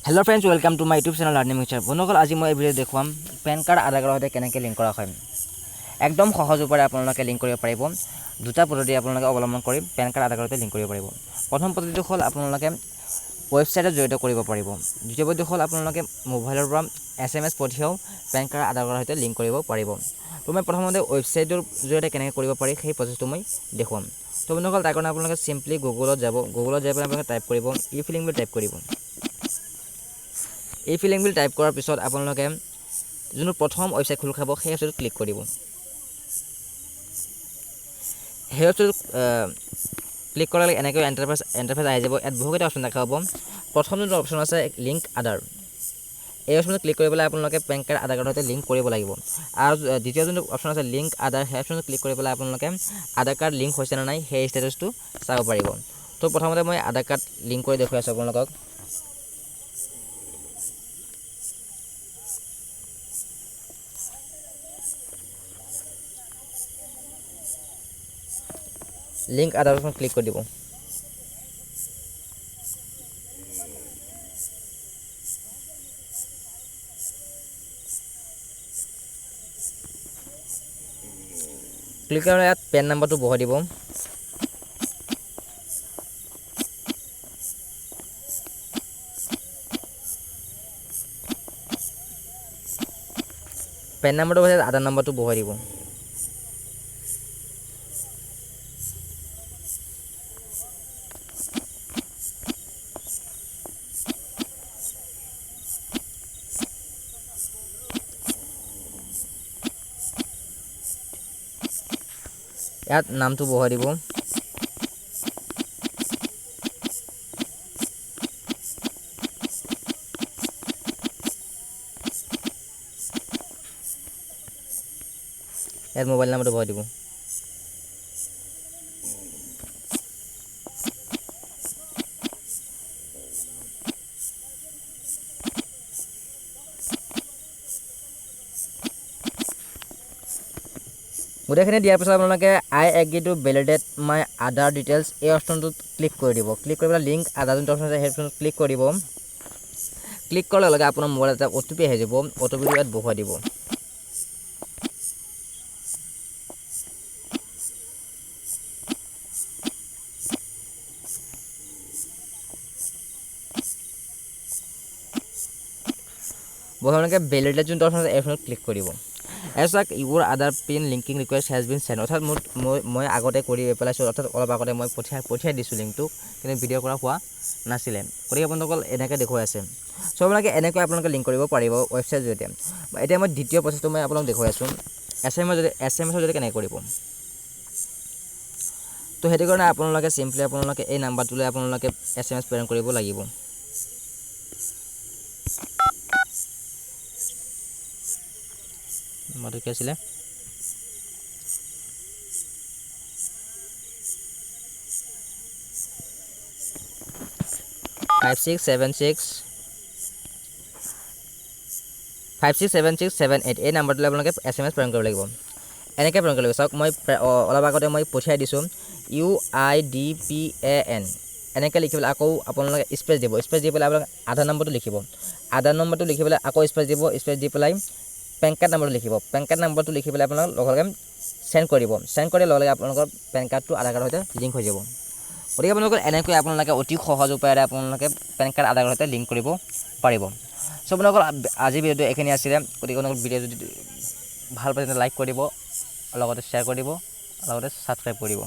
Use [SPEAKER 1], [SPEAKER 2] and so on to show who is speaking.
[SPEAKER 1] Hello friends, welcome to my YouTube channel Learning Mixture. বন্ধুসকল আজি মই এই ভিডিঅ' দেখুৱাম পেন কাৰ্ড আধাৰ কাৰ্ডৰ সৈতে কেনেকৈ লিংক কৰা হয়। একদম সহজ উপায়েৰে আপোনালোকে লিংক কৰিব পাৰিব। দুটা পদ্ধতি আপোনালোকে অৱলম্বন কৰি পেন কাৰ্ড আধাৰ কাৰ্ডতে লিংক কৰিব পাৰিব। প্ৰথম পদ্ধতিটো হ'ল আপোনালোকে ৱেবছাইটত জড়িত কৰিব পাৰিব। দ্বিতীয় পদ্ধতি হ'ল আপোনালোকে মোবাইলৰ পৰা SMS পঠিয়াও পেন কাৰ্ড আধাৰ কাৰ্ডৰ সৈতে লিংক কৰিব পাৰিব। তো মই প্ৰথমতে ৱেবছাইটৰ জৰিয়তে কেনেকৈ কৰিব পাৰি সেই প্ৰচেছটো মই দেখুৱাম। তো বন্ধুসকল তাৰ কাৰণে আপোনালোকে চিম্পলি গুগলত যাব। গুগলত যাই পেলাই আপোনালোকে টাইপ কৰিব ই-ফিলিং বুলি টাইপ কৰিব। এই ফিলিং বিল টাইপ কৰাৰ পিছত আপোনালোকে যোনটো প্ৰথম ৱেবছাইট খোল খাব সেই ৱেবছাইটত ক্লিক কৰিব। সেই ৱেবছাইটত ক্লিক কৰাৰ লগে এনেকৈ এণ্টাৰফেচ আহি যাব। ইয়াত বহুকেইটা অপশ্যন দেখা পাব। প্ৰথম যোনটো অপশ্যন আছে লিংক আধাৰ, এই অপশ্যনত ক্লিক কৰি পেলাই আপোনালোকে পেন কাৰ্ড আধাৰ কাৰ্ডৰ সৈতে লিংক কৰিব লাগিব। আৰু দ্বিতীয় যোনটো অপশ্যন আছে লিংক আধাৰ, সেই অপশ্যনত ক্লিক কৰি পেলাই আপোনালোকে আধাৰ কাৰ্ড লিংক হৈছে নে নাই সেই ষ্টেটাছটো চাব পাৰিব। তো প্ৰথমতে মই আধাৰ কাৰ্ড লিংক কৰি দেখুৱাই আছোঁ আপোনালোকক। লিংক আধাৰ অপশ্যন ক্লিক কৰি দিব। ক্লিক কৰি ইয়াত পেন নাম্বাৰটো বহাই দিব। পেন নাম্বাৰটো বহাই আধাৰ নাম্বাৰটো বহাই দিব। ইয়াত নামটো বহাই দিব। ইয়াত মোবাইল নাম্বাৰটো বহাই দিব। গোটেইখিনি দিয়াৰ পিছত আপোনালোকে I agree to validate my Aadhaar details এই অপশ্যনটোত ক্লিক কৰি দিব। ক্লিক কৰি পেলাই লিংক আধাৰ যোনটো অপশ্যন আছে সেই অপশ্যনত ক্লিক কৰি দিব। ক্লিক কৰাৰ লগে লগে আপোনাৰ মোবাইলত এটা OTP আহি যাব। OTPটো ইয়াত বহুৱাই দিব। আপোনালোকে ভেলিডেট যোনটো অপশ্যন আছে এই অপশ্যনত ক্লিক কৰিব। এছাক your Aadhaar PIN linking request has been sent, অৰ্থাৎ মই আগতে কৰি পেলাইছোঁ, অৰ্থাৎ অলপ আগতে মই পঠিয়াই দিছোঁ লিংকটো, কিন্তু ভিডিঅ' কৰা হোৱা নাছিলে। গতিকে আপোনালোকক এনেকৈ দেখুৱাই আছে। চ' আপোনালোকে এনেকৈ আপোনালোকে লিংক কৰিব পাৰিব ৱেবছাইটৰ জৰিয়তে। এতিয়া মই দ্বিতীয় প্ৰচেছটো মই আপোনালোকক দেখুৱাই আছোঁ SMS জৰিয়তে কেনেকৈ কৰিব। তো সেইটো কাৰণে আপোনালোকে চিম্পলি আপোনালোকে এই নাম্বাৰটোলৈ আপোনালোকে SMS প্ৰেৰণ কৰিব লাগিব। নাম্বাৰটো কি আছিলে? 567678 এই নাম্বাৰটোলৈ আপোনালোকে SMS প্ৰেৰণ কৰিব লাগিব। এনেকৈ প্ৰেৰণ কৰিব লাগিব। চাওক মই অলপ আগতে মই পঠিয়াই দিছোঁ UIDPAN, এনেকৈ লিখি পেলাই আকৌ আপোনালোকে স্পেচ দিব। স্পেচ দি পেলাই আপোনালোকে আধাৰ নম্বৰটো লিখিব। আধাৰ নম্বৰটো লিখি পেলাই আকৌ স্পেচ দিব। স্পেচ দি পেলাই পেন কাৰ্ড নাম্বাৰটো লিখিব। পেন কাৰ্ড নাম্বাৰটো লিখি পেলাই আপোনালোক লগে লগে চেণ্ড কৰিব। চেণ্ড কৰিলে লগে লগে আপোনালোকৰ পেন কাৰ্ডটো আধাৰ কাৰ্ডৰ সৈতে লিংক হৈ যাব। গতিকে আপোনালোকৰ এনেকৈ আপোনালোকে অতি সহজ উপায়েৰে আপোনালোকে পেন কাৰ্ড আধাৰ কাৰ্ডৰ সৈতে লিংক কৰিব পাৰিব। চ' আপোনালোকৰ আজি ভিডিঅ'টো এইখিনি আছিলে। গতিকে আপোনালোকৰ ভিডিঅ' যদি ভাল পায় তেন্তে লাইক কৰি দিব, লগতে শ্বেয়াৰ কৰি দিব, লগতে ছাবস্ক্ৰাইব কৰি দিব।